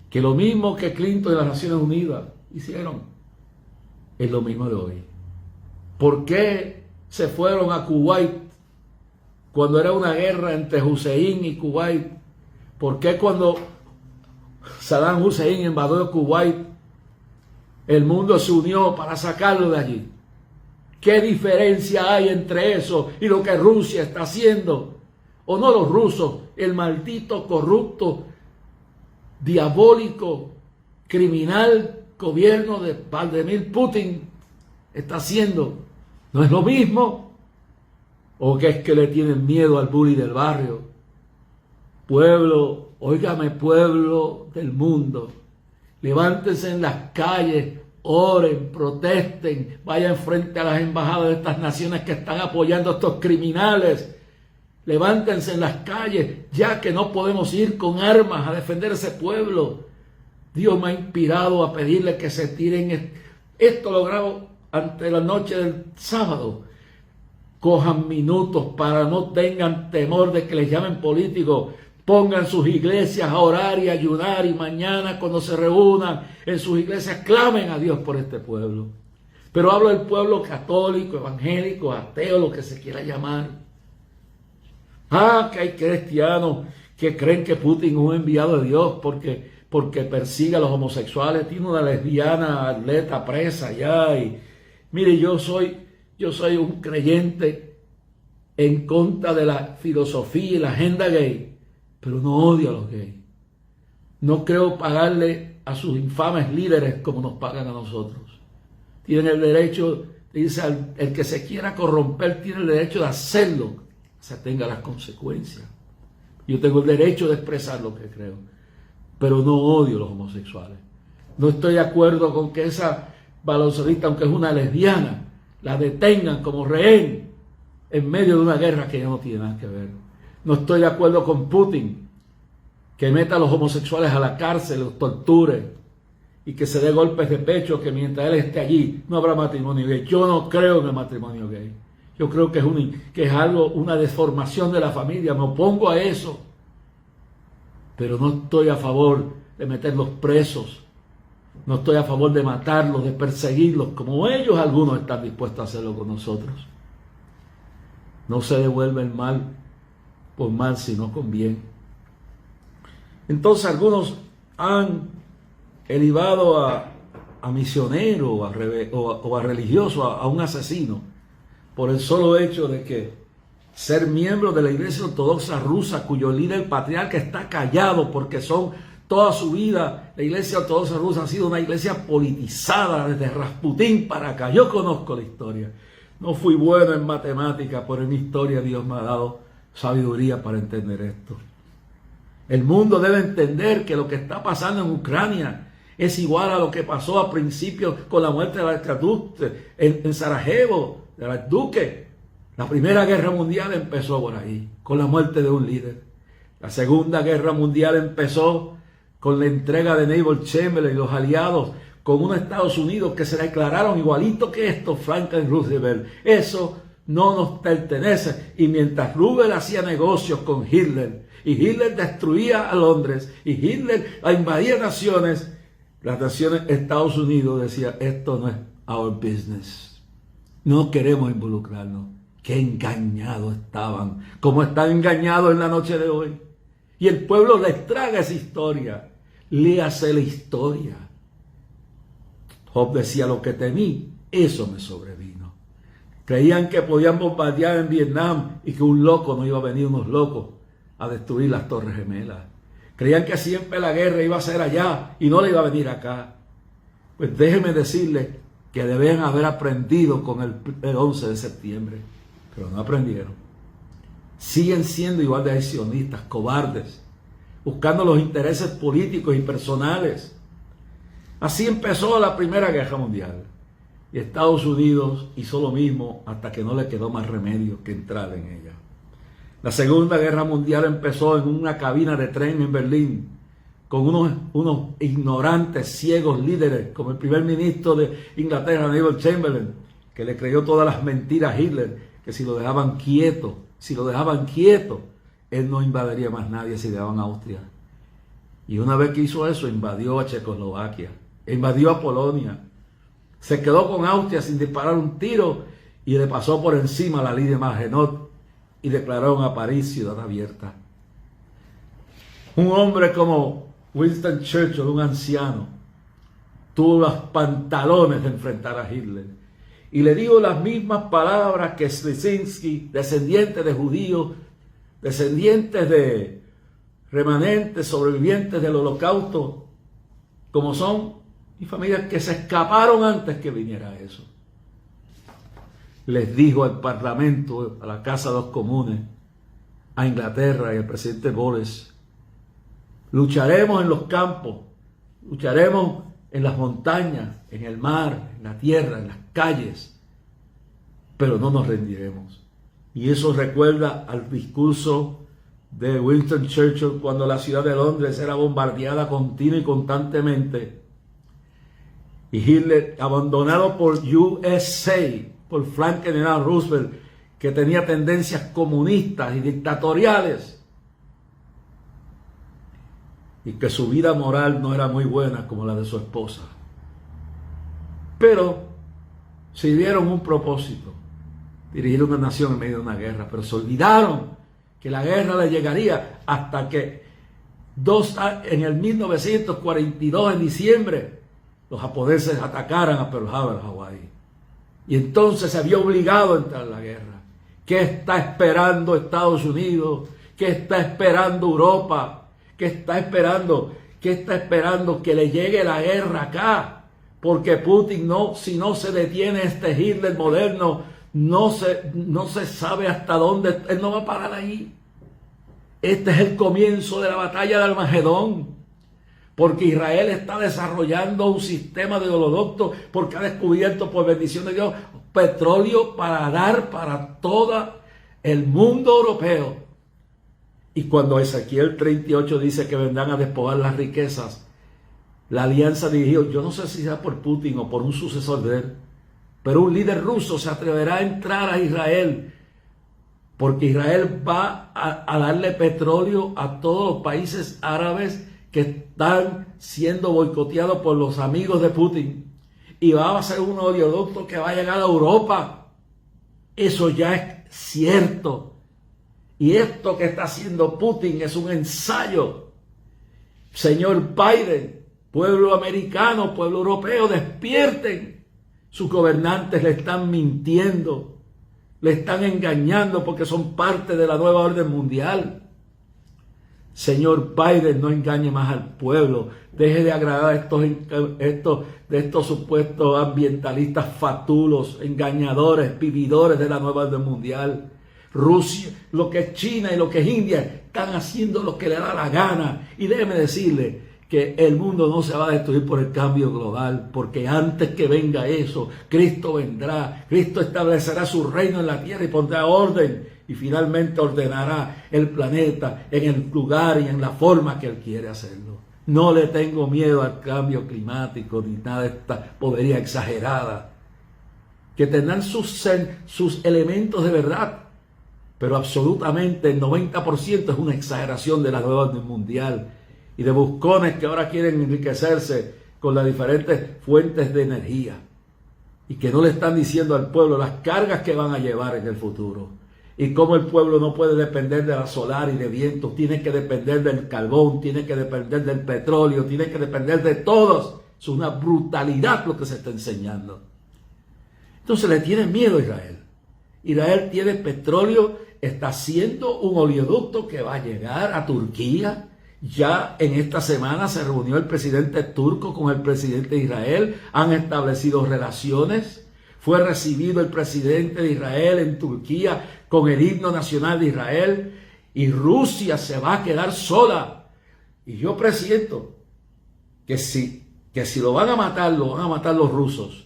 que lo mismo que Clinton y las Naciones Unidas hicieron, es lo mismo de hoy. ¿Por qué se fueron a Kuwait cuando era una guerra entre Hussein y Kuwait? ¿Por qué cuando Saddam Hussein invadió Kuwait, el mundo se unió para sacarlo de allí? ¿Qué diferencia hay entre eso y lo que Rusia está haciendo? O no los rusos, el maldito, corrupto, diabólico, criminal gobierno de Vladimir Putin está haciendo. ¿No es lo mismo? ¿O qué es que le tienen miedo al bully del barrio? Pueblo, óigame, pueblo del mundo, levántense en las calles, oren, protesten, vayan frente a las embajadas de estas naciones que están apoyando a estos criminales. Levántense en las calles, ya que no podemos ir con armas a defender ese pueblo. Dios me ha inspirado a pedirle que se tiren. Esto lo grabo ante la noche del sábado. Cojan minutos para no tengan temor de que les llamen políticos. Pongan sus iglesias a orar y ayunar, y mañana cuando se reúnan en sus iglesias clamen a Dios por este pueblo. Pero hablo del pueblo católico, evangélico, ateo, lo que se quiera llamar. Que hay cristianos que creen que Putin es un enviado de Dios porque persigue a los homosexuales. Tiene una lesbiana atleta presa ya. Y mire, yo soy un creyente en contra de la filosofía y la agenda gay, pero no odio a los gays. No creo pagarle a sus infames líderes como nos pagan a nosotros. Tienen el derecho, dice, el que se quiera corromper tiene el derecho de hacerlo, se tenga las consecuencias. Yo tengo el derecho de expresar lo que creo. pero no odio a los homosexuales. No estoy de acuerdo con que esa baloncelista, aunque es una lesbiana, la detengan como rehén en medio de una guerra que ya no tiene nada que ver. No estoy de acuerdo con Putin, que meta a los homosexuales a la cárcel, los torture y que se dé golpes de pecho, que mientras él esté allí no habrá matrimonio gay. Yo no creo en el matrimonio gay. Yo creo que es algo, una deformación de la familia. Me opongo a eso. Pero no estoy a favor de meterlos presos. No estoy a favor de matarlos, de perseguirlos, como ellos algunos están dispuestos a hacerlo con nosotros. No se devuelve el mal por mal, sino con bien. Entonces algunos han elevado a misionero o a religioso, a un asesino, por el solo hecho de que ser miembro de la Iglesia Ortodoxa Rusa, cuyo líder patriarca está callado porque toda su vida la Iglesia Ortodoxa Rusa ha sido una iglesia politizada desde Rasputín para acá. Yo conozco la historia. No fui bueno en matemática, pero en historia Dios me ha dado sabiduría para entender esto. El mundo debe entender que lo que está pasando en Ucrania es igual a lo que pasó a principios con la muerte del archiduque en Sarajevo, del archiduque. La Primera Guerra Mundial empezó por ahí, con la muerte de un líder. La Segunda Guerra Mundial empezó con la entrega de Neville Chamberlain y los aliados, con unos Estados Unidos que se declararon igualito que estos, Franklin Roosevelt. Eso no nos pertenece. Y mientras Roosevelt hacía negocios con Hitler, y Hitler destruía a Londres, y Hitler invadía naciones, las naciones Estados Unidos decía, esto no es our business. No queremos involucrarnos. Qué engañados estaban, como están engañados en la noche de hoy. Y el pueblo les traga esa historia. Léase la historia. Job decía, lo que temí, eso me sobrevino. Creían que podían bombardear en Vietnam y que un loco no iba a venir, unos locos, a destruir las Torres Gemelas. Creían que siempre la guerra iba a ser allá y no le iba a venir acá. Pues déjenme decirles que deben haber aprendido con el 11 de septiembre. Pero no aprendieron. Siguen siendo igual de aisionistas, cobardes, buscando los intereses políticos y personales. Así empezó la Primera Guerra Mundial. Y Estados Unidos hizo lo mismo hasta que no le quedó más remedio que entrar en ella. La Segunda Guerra Mundial empezó en una cabina de tren en Berlín, con unos ignorantes, ciegos líderes, como el primer ministro de Inglaterra, Neville Chamberlain, que le creyó todas las mentiras a Hitler, que si lo dejaban quieto, él no invadiría más nadie si dejaban a Austria. Y una vez que hizo eso, invadió a Checoslovaquia, invadió a Polonia, se quedó con Austria sin disparar un tiro y le pasó por encima la línea Maginot y declararon a París ciudad abierta. Un hombre como Winston Churchill, un anciano, tuvo los pantalones de enfrentar a Hitler. Y le digo las mismas palabras que Slizinski, descendiente de judíos, descendientes de remanentes, sobrevivientes del holocausto, como son, y familias que se escaparon antes que viniera eso. Les dijo al Parlamento, a la Casa de los Comunes, a Inglaterra y al presidente Boris, lucharemos en los campos, lucharemos en las montañas, en el mar, en la tierra, en las calles, pero no nos rendiremos. Y eso recuerda al discurso de Winston Churchill cuando la ciudad de Londres era bombardeada continua y constantemente. Y Hitler, abandonado por USA, por Franklin D. Roosevelt, que tenía tendencias comunistas y dictatoriales, y que su vida moral no era muy buena como la de su esposa. Pero sirvieron un propósito, dirigir una nación en medio de una guerra, pero se olvidaron que la guerra le llegaría hasta que en el 1942, en diciembre, los japoneses atacaran a Pearl Harbor, Hawái. Y entonces se vio obligado a entrar en la guerra. ¿Qué está esperando Estados Unidos? ¿Qué está esperando Europa? ¿Qué está esperando? ¿Qué está esperando? Que le llegue la guerra acá. Porque Putin si no se detiene este Hitler moderno, no se sabe hasta dónde, él no va a parar ahí. Este es el comienzo de la batalla de Armagedón. porque Israel está desarrollando un sistema de oleoducto, porque ha descubierto por bendición de Dios petróleo para dar para todo el mundo europeo. Y cuando Ezequiel 38 dice que vendrán a despojar las riquezas, la alianza dirigió, yo no sé si sea por Putin o por un sucesor de él, pero un líder ruso se atreverá a entrar a Israel, porque Israel va a darle petróleo a todos los países árabes que están siendo boicoteados por los amigos de Putin, y va a ser un oleoducto que va a llegar a Europa. Eso ya es cierto. Y esto que está haciendo Putin es un ensayo. Señor Biden, pueblo americano, pueblo europeo, despierten. Sus gobernantes le están mintiendo, le están engañando porque son parte de la nueva orden mundial. Señor Biden, no engañe más al pueblo. Deje de agradar a estos supuestos ambientalistas fatulos, engañadores, vividores de la nueva orden mundial. Rusia, lo que es China y lo que es India, están haciendo lo que le da la gana. Y déjeme decirle que el mundo no se va a destruir por el cambio global, porque antes que venga eso, Cristo vendrá. Cristo establecerá su reino en la tierra y pondrá orden. Y finalmente ordenará el planeta en el lugar y en la forma que Él quiere hacerlo. No le tengo miedo al cambio climático ni nada de esta podería exagerada, que tendrán sus elementos de verdad, pero absolutamente el 90% es una exageración de la nueva orden mundial y de buscones que ahora quieren enriquecerse con las diferentes fuentes de energía y que no le están diciendo al pueblo las cargas que van a llevar en el futuro. Y cómo el pueblo no puede depender de la solar y de vientos, tiene que depender del carbón, tiene que depender del petróleo, tiene que depender de todos. Es una brutalidad lo que se está enseñando. Entonces le tienen miedo a Israel. Israel tiene petróleo, está haciendo un oleoducto que va a llegar a Turquía. Ya en esta semana se reunió el presidente turco con el presidente de Israel, han establecido relaciones. Fue recibido el presidente de Israel en Turquía con el himno nacional de Israel, y Rusia se va a quedar sola. Y yo presiento que si lo van a matar los rusos.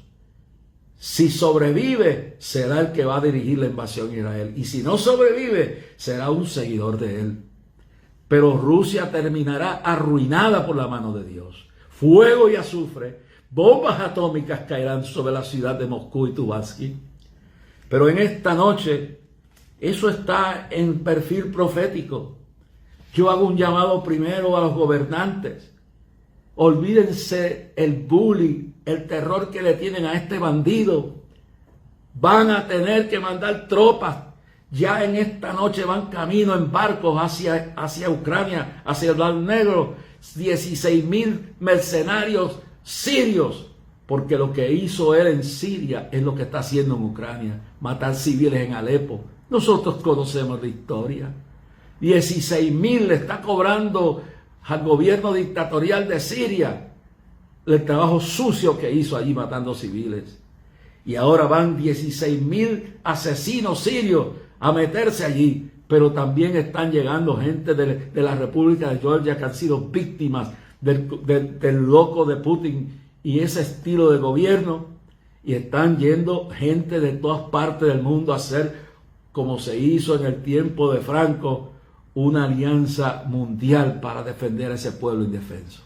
Si sobrevive, será el que va a dirigir la invasión a Israel. Y si no sobrevive, será un seguidor de él. Pero Rusia terminará arruinada por la mano de Dios. Fuego y azufre, bombas atómicas caerán sobre la ciudad de Moscú y Tubatsky. Pero en esta noche, eso está en perfil profético. Yo hago un llamado primero a los gobernantes. Olvídense el bullying, el terror que le tienen a este bandido. Van a tener que mandar tropas. Ya en esta noche van camino en barcos hacia Ucrania, hacia el Mar Negro. 16,000 mercenarios sirios, porque lo que hizo él en Siria es lo que está haciendo en Ucrania, matar civiles en Alepo. Nosotros conocemos la historia. 16,000 le está cobrando al gobierno dictatorial de Siria el trabajo sucio que hizo allí matando civiles. Y ahora van 16,000 asesinos sirios a meterse allí, pero también están llegando gente de la República de Georgia que han sido víctimas del loco de Putin y ese estilo de gobierno, y están yendo gente de todas partes del mundo a hacer, como se hizo en el tiempo de Franco, una alianza mundial para defender a ese pueblo indefenso.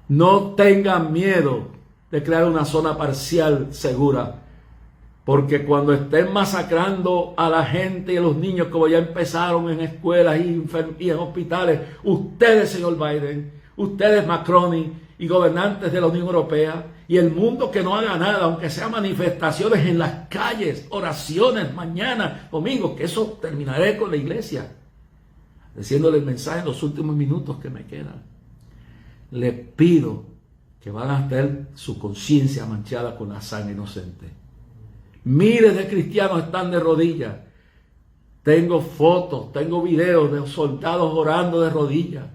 No tengan miedo de crear una zona parcial segura, porque cuando estén masacrando a la gente y a los niños, como ya empezaron en escuelas y en hospitales, ustedes, señor Biden, ustedes, Macron, y gobernantes de la Unión Europea, y el mundo que no haga nada, aunque sea manifestaciones en las calles, oraciones mañana, domingo, que eso terminaré con la iglesia, diciéndole el mensaje en los últimos minutos que me quedan. Les pido que van a tener su conciencia manchada con la sangre inocente. Miles de cristianos están de rodillas. Tengo fotos, tengo videos de soldados orando de rodillas.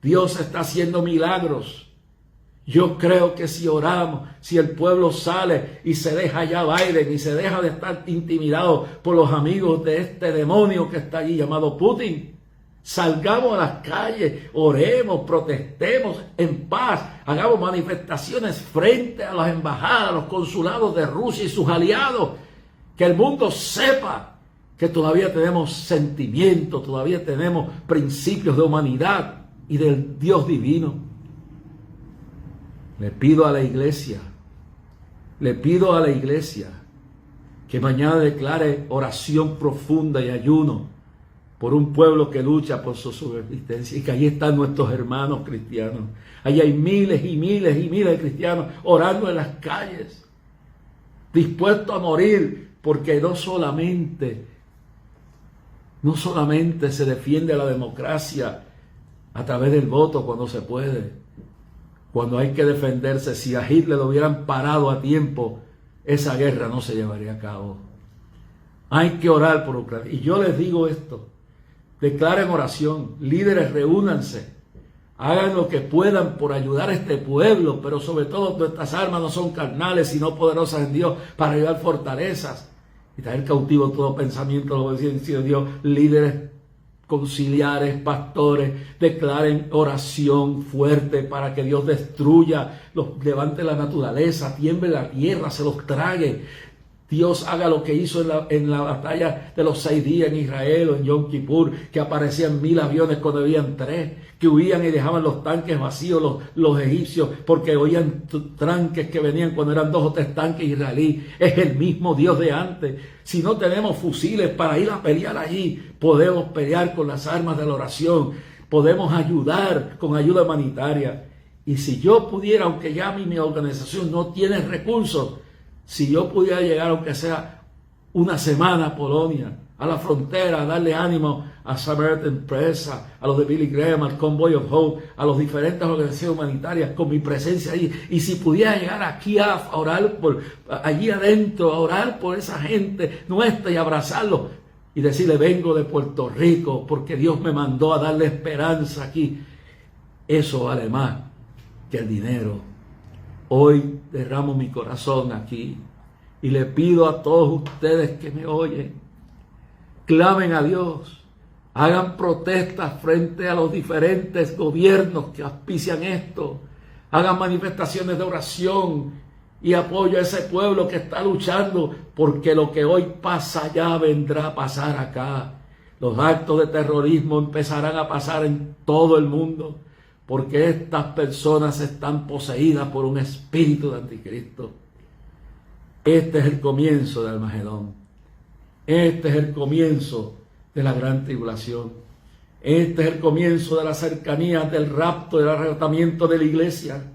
Dios está haciendo milagros. Yo creo que si oramos, si el pueblo sale y se deja ya Biden y se deja de estar intimidado por los amigos de este demonio que está allí llamado Putin, Salgamos a las calles, oremos, protestemos en paz, hagamos manifestaciones frente a las embajadas, a los consulados de Rusia y sus aliados. Que el mundo sepa que todavía tenemos sentimientos, todavía tenemos principios de humanidad y del Dios divino. Le pido a la iglesia que mañana declare oración profunda y ayuno por un pueblo que lucha por su subsistencia, y que allí están nuestros hermanos cristianos. Allí hay miles y miles y miles de cristianos orando en las calles, dispuestos a morir, porque no solamente se defiende a la democracia a través del voto cuando se puede, cuando hay que defenderse. Si a Hitler lo hubieran parado a tiempo, esa guerra no se llevaría a cabo. Hay que orar por Ucrania. Y yo les digo esto: declaren oración, líderes, reúnanse, hagan lo que puedan por ayudar a este pueblo, pero sobre todo nuestras armas no son carnales, sino poderosas en Dios para ayudar fortalezas y traer cautivo todo pensamiento de la obediencia de Dios. Líderes conciliares, pastores, declaren oración fuerte para que Dios destruya, levante la naturaleza, tiemble la tierra, se los trague. Dios haga lo que hizo en la batalla de los 6 días en Israel o en Yom Kippur, que aparecían 1000 aviones cuando habían 3, que huían y dejaban los tanques vacíos los egipcios, porque oían tranques que venían cuando eran 2 o 3 tanques israelíes. Es el mismo Dios de antes. Si no tenemos fusiles para ir a pelear allí, podemos pelear con las armas de la oración, podemos ayudar con ayuda humanitaria. Y si yo pudiera, aunque ya mi organización no tiene recursos, si yo pudiera llegar, aunque sea una semana a Polonia, a la frontera, a darle ánimo a Samaritan Press, a los de Billy Graham, al Convoy of Hope, a las diferentes organizaciones humanitarias, con mi presencia allí, y si pudiera llegar a Kiev a orar allí adentro, a orar por esa gente nuestra y abrazarlos y decirle: vengo de Puerto Rico porque Dios me mandó a darle esperanza aquí. Eso vale más que el dinero. Hoy derramo mi corazón aquí y le pido a todos ustedes que me oyen: clamen a Dios, hagan protestas frente a los diferentes gobiernos que auspician esto, hagan manifestaciones de oración y apoyo a ese pueblo que está luchando, porque lo que hoy pasa allá vendrá a pasar acá. Los actos de terrorismo empezarán a pasar en todo el mundo, porque estas personas están poseídas por un espíritu de anticristo. Este es el comienzo del Armagedón. Este es el comienzo de la gran tribulación. Este es el comienzo de la cercanía del rapto, del arrebatamiento de la iglesia.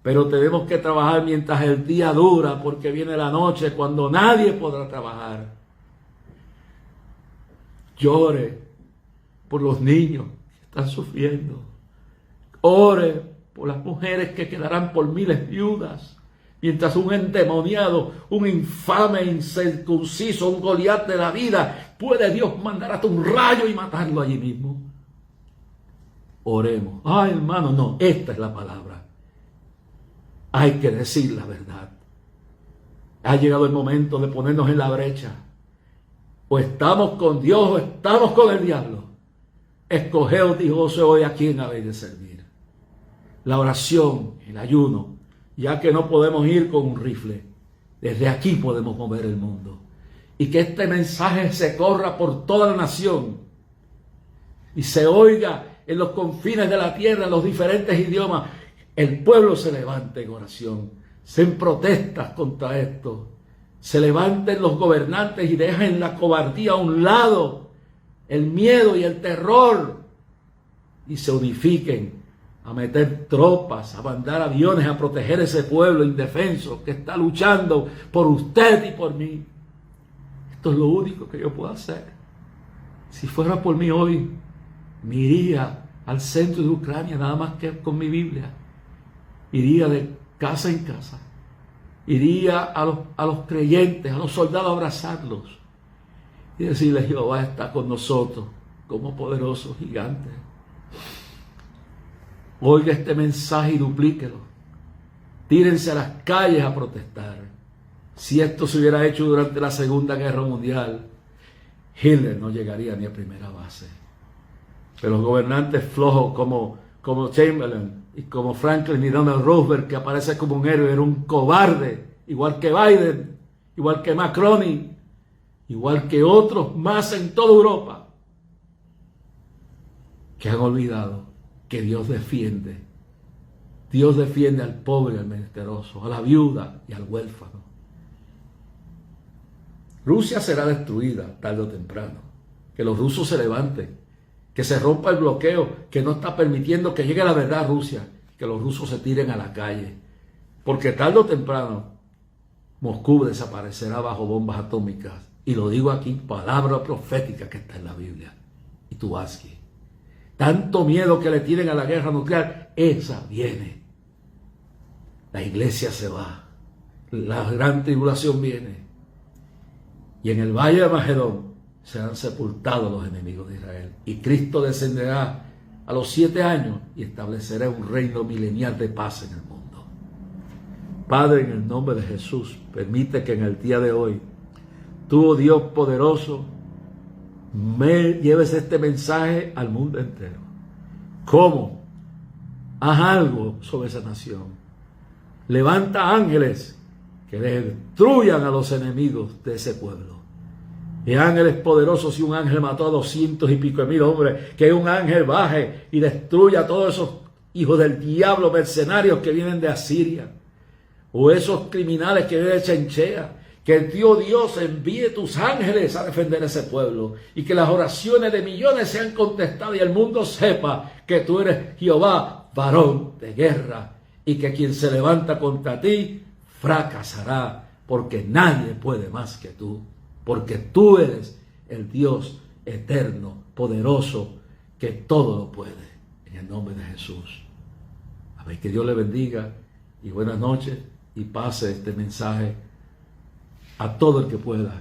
Pero tenemos que trabajar mientras el día dura, porque viene la noche cuando nadie podrá trabajar. Llore por los niños que están sufriendo. Ore por las mujeres que quedarán por miles viudas, mientras un endemoniado, un infame incircunciso, un Goliat de la vida, puede Dios mandar hasta un rayo y matarlo allí mismo. Oremos. Ay, hermano, no, esta es la palabra. Hay que decir la verdad. Ha llegado el momento de ponernos en la brecha. O estamos con Dios o estamos con el diablo. Escogeos, dijo Josué, hoy a quién habéis de servir. La oración, el ayuno, ya que no podemos ir con un rifle, desde aquí podemos mover el mundo. Y que este mensaje se corra por toda la nación y se oiga en los confines de la tierra, en los diferentes idiomas. El pueblo se levante en oración, se en protestas contra esto. Se levanten los gobernantes y dejen la cobardía a un lado, el miedo y el terror, y se unifiquen a meter tropas, a mandar aviones a proteger ese pueblo indefenso que está luchando por usted y por mí. Esto es lo único que yo puedo hacer. Si fuera por mí hoy, me iría al centro de Ucrania nada más que con mi Biblia. Iría de casa en casa. Iría a los creyentes, a los soldados a abrazarlos y decirles: Jehová está con nosotros como poderoso gigante. Oiga este mensaje y duplíquelo. Tírense a las calles a protestar. Si esto se hubiera hecho durante la Segunda Guerra Mundial, Hitler no llegaría ni a primera base. Pero los gobernantes flojos como Chamberlain y como Franklin y Donald Roosevelt, que aparece como un héroe, era un cobarde, igual que Biden, igual que Macron, igual que otros más en toda Europa, que han olvidado que Dios defiende. Dios defiende al pobre y al menesteroso, a la viuda y al huérfano. Rusia será destruida tarde o temprano. Que los rusos se levanten, que se rompa el bloqueo que no está permitiendo que llegue la verdad a Rusia, que los rusos se tiren a la calle, porque tarde o temprano Moscú desaparecerá bajo bombas atómicas, y lo digo aquí, palabra profética que está en la Biblia. Y tú Tuvaski, tanto miedo que le tienen a la guerra nuclear, esa viene. La iglesia se va, la gran tribulación viene, y en el valle de Magedón serán sepultados los enemigos de Israel, y Cristo descenderá a los 7 años y establecerá un reino milenial de paz en el mundo. Padre, en el nombre de Jesús, permite que en el día de hoy, tú, oh Dios poderoso, me lleves este mensaje al mundo entero. ¿Cómo? Haz algo sobre esa nación. Levanta ángeles que destruyan a los enemigos de ese pueblo. Y ángeles poderosos, si un ángel mató a 200 y pico de mil hombres, que un ángel baje y destruya a todos esos hijos del diablo mercenarios que vienen de Asiria, o esos criminales que vienen de Chenchea. Que Dios envíe tus ángeles a defender ese pueblo, y que las oraciones de millones sean contestadas y el mundo sepa que tú eres Jehová, varón de guerra, y que quien se levanta contra ti fracasará, porque nadie puede más que tú. Porque tú eres el Dios eterno, poderoso, que todo lo puede. En el nombre de Jesús. Amén. Que Dios le bendiga y buenas noches, y pase este mensaje a todo el que pueda